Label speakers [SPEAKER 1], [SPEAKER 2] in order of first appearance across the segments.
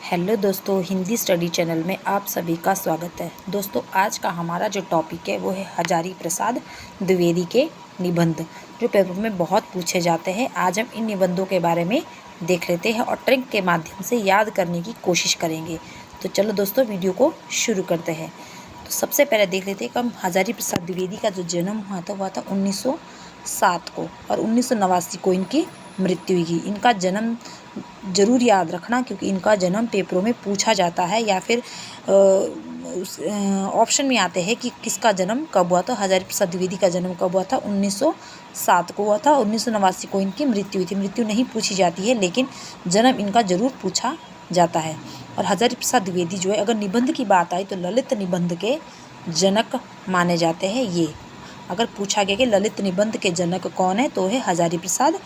[SPEAKER 1] Hello दोस्तों, Hindi study channel में आप सभी का स्वागत है। दोस्तों, आज का हमारा जो टॉपिक है वो है हजारी प्रसाद द्विवेदी के निबंध, जो पेपर में बहुत पूछे जाते हैं। आज हम इन निबंधों के बारे में देख लेते हैं और ट्रिक के माध्यम से याद करने की कोशिश करेंगे। तो चलो दोस्तों, वीडियो को शुरू करते हैं। तो सबसे पहले देख लेते हैं कि हम हजारी प्रसाद द्विवेदी का जो जन्म हुआ था 1907 को, और 1989 को इनकी मृत्यु हुई। इनका जन्म ज़रूर याद रखना, क्योंकि इनका जन्म पेपरों में पूछा जाता है, या फिर ऑप्शन में आते हैं कि किसका जन्म कब हुआ था। हजारी प्रसाद द्विवेदी का जन्म कब हुआ था? 1907 को हुआ था। 1989 को इनकी मृत्यु हुई थी। मृत्यु नहीं पूछी जाती है, लेकिन जन्म इनका ज़रूर पूछा जाता है। और हजारी प्रसाद द्विवेदी जो है, अगर निबंध की बात आई तो ललित निबंध के जनक माने जाते हैं। ये अगर पूछा गया कि ललित निबंध के जनक कौन है, तो है हजारी प्रसाद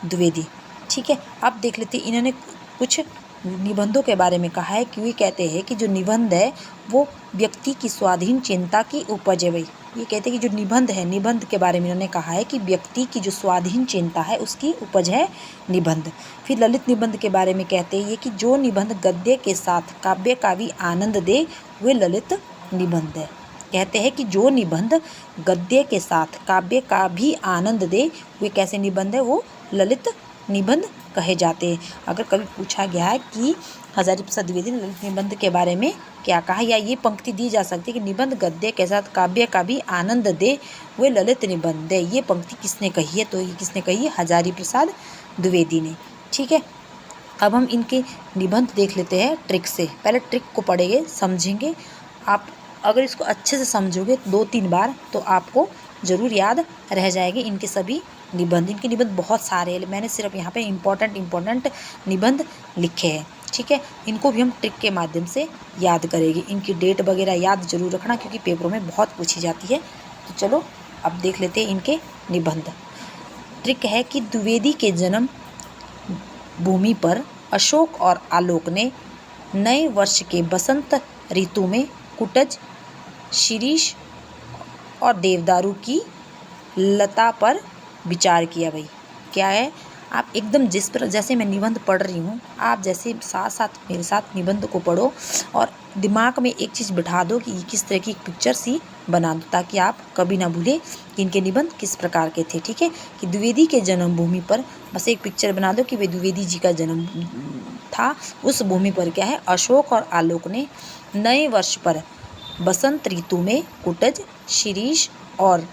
[SPEAKER 1] द्विवेदी। ठीक है, अब देख लेते हैं इन्होंने कुछ निबंधों के बारे में कहा है कि वे कहते हैं कि जो निबंध है वो व्यक्ति की स्वाधीन चिंता की उपज है। भाई, ये कहते हैं कि जो निबंध है, निबंध के बारे में इन्होंने कहा है कि व्यक्ति की जो स्वाधीन चिंता है उसकी उपज है निबंध। फिर ललित निबंध के बारे में कहते हैं कि जो निबंध गद्य के साथ काव्य का भी आनंद दे वे ललित निबंध है। कहते हैं कि जो निबंध गद्य के साथ काव्य का भी आनंद दे वे कैसे निबंध है? वो ललित निबंध कहे जाते हैं। अगर कभी पूछा गया है कि हजारी प्रसाद द्विवेदी ने ललित निबंध के बारे में क्या कहा, या ये पंक्ति दी जा सकती है कि निबंध गद्य के साथ काव्य का भी आनंद दे वे ललित निबंध है। ये पंक्ति किसने कही है? तो ये किसने कही है? हजारी प्रसाद द्विवेदी ने। ठीक है, अब हम इनके निबंध देख लेते हैं ट्रिक से। पहले ट्रिक को पढ़ेंगे, समझेंगे। आप अगर इसको अच्छे से समझोगे 2-3 बार तो आपको ज़रूर याद रह जाएंगे इनके सभी निबंध। इनके निबंध बहुत सारे हैं, मैंने सिर्फ यहाँ पे इम्पोर्टेंट निबंध लिखे हैं। ठीक है, इनको भी हम ट्रिक के माध्यम से याद करेंगे। इनकी डेट वगैरह याद जरूर रखना, क्योंकि पेपरों में बहुत पूछी जाती है। तो चलो अब देख लेते हैं इनके निबंध। ट्रिक है कि द्विवेदी के जन्म भूमि पर अशोक और आलोक ने नए वर्ष के बसंत ऋतु में कुटज, शिरीष और देवदारू की लता पर विचार किया। भाई, क्या है? आप एकदम जैसे मैं निबंध पढ़ रही हूँ, आप जैसे साथ साथ मेरे साथ निबंध को पढ़ो और दिमाग में एक चीज़ बिठा दो कि किस तरह की पिक्चर सी बना दो, ताकि आप कभी ना भूलें कि इनके निबंध किस प्रकार के थे। ठीक है, कि द्विवेदी के जन्मभूमि पर बस एक पिक्चर बना दो कि वे द्विवेदी जी का जन्म था। उस भूमि पर क्या है? अशोक और आलोक ने नए वर्ष पर बसंत ऋतु में कुटज, शिरीष और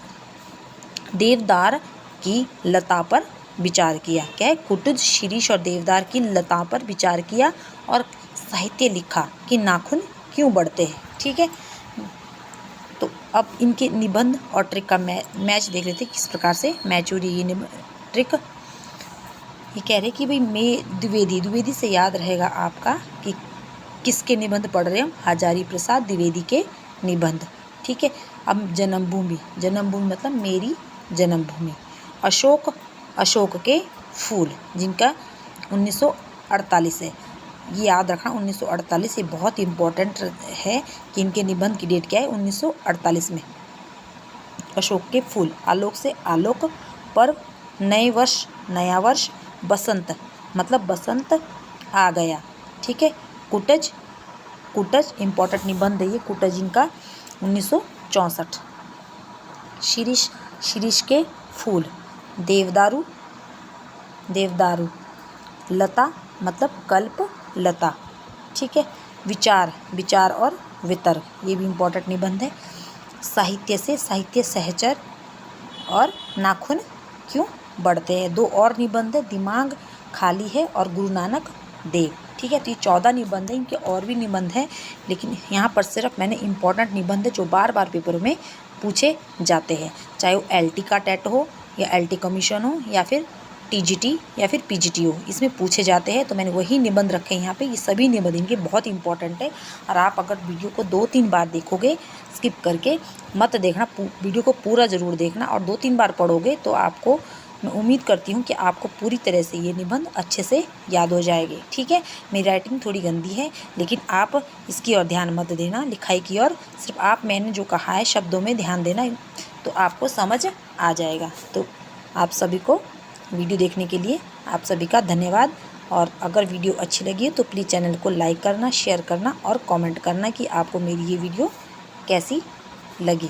[SPEAKER 1] देवदार की लता पर विचार किया। क्या है? कुटज, शिरीष और देवदार की लता पर विचार किया और साहित्य लिखा कि नाखून क्यों बढ़ते हैं। ठीक है, तो अब इनके निबंध और ट्रिक का मैच देख लेते हैं, किस प्रकार से मैच हो रही है ये ट्रिक। ये कह रहे कि भाई मैं द्विवेदी से याद रहेगा आपका कि किसके निबंध पढ़ रहे हैं हम? हजारी प्रसाद द्विवेदी के निबंध। ठीक है, अब जन्मभूमि मतलब मेरी जन्मभूमि। अशोक के फूल, जिनका 1948 है। ये याद रखना, 1948 ये बहुत इम्पोर्टेंट है कि इनके निबंध की डेट क्या है? 1948 में। अशोक के फूल, आलोक से आलोक, पर्व, नए वर्ष, नया वर्ष, बसंत मतलब बसंत आ गया। ठीक है, कुटज इम्पोर्टेंट निबंध है ये। कुटज इनका 1964। शिरीष के फूल, देवदारू, लता मतलब कल्प लता। ठीक है, विचार और वितर्क, ये भी इम्पोर्टेंट निबंध है। साहित्य से साहित्य सहचर और नाखून क्यों बढ़ते हैं। 2 और निबंध है, दिमाग खाली है और गुरु नानक देव। ठीक है, तो ये 14 निबंध है। इनके और भी निबंध हैं, लेकिन यहाँ पर सिर्फ मैंने इम्पोर्टेंट निबंध है जो बार बार पेपर में पूछे जाते हैं, चाहे वो LT का टेट हो या LT कमीशन हो या फिर TGT या फिर PGT हो, इसमें पूछे जाते हैं। तो मैंने वही निबंध रखे हैं यहाँ पे। ये सभी निबंध इनके बहुत इंपॉर्टेंट है, और आप अगर वीडियो को 2-3 बार देखोगे, स्किप करके मत देखना, वीडियो को पूरा ज़रूर देखना, और 2-3 बार पढ़ोगे तो आपको, मैं उम्मीद करती हूँ कि आपको पूरी तरह से ये निबंध अच्छे से याद हो जाएंगे। ठीक है, मेरी राइटिंग थोड़ी गंदी है, लेकिन आप इसकी ओर ध्यान मत देना, लिखाई की ओर सिर्फ आप मैंने जो कहा है शब्दों में ध्यान देना, तो आपको समझ आ जाएगा। तो आप सभी को वीडियो देखने के लिए आप सभी का धन्यवाद। और अगर वीडियो अच्छी लगी है तो प्लीज़ चैनल को लाइक करना, शेयर करना और कमेंट करना कि आपको मेरी ये वीडियो कैसी लगी।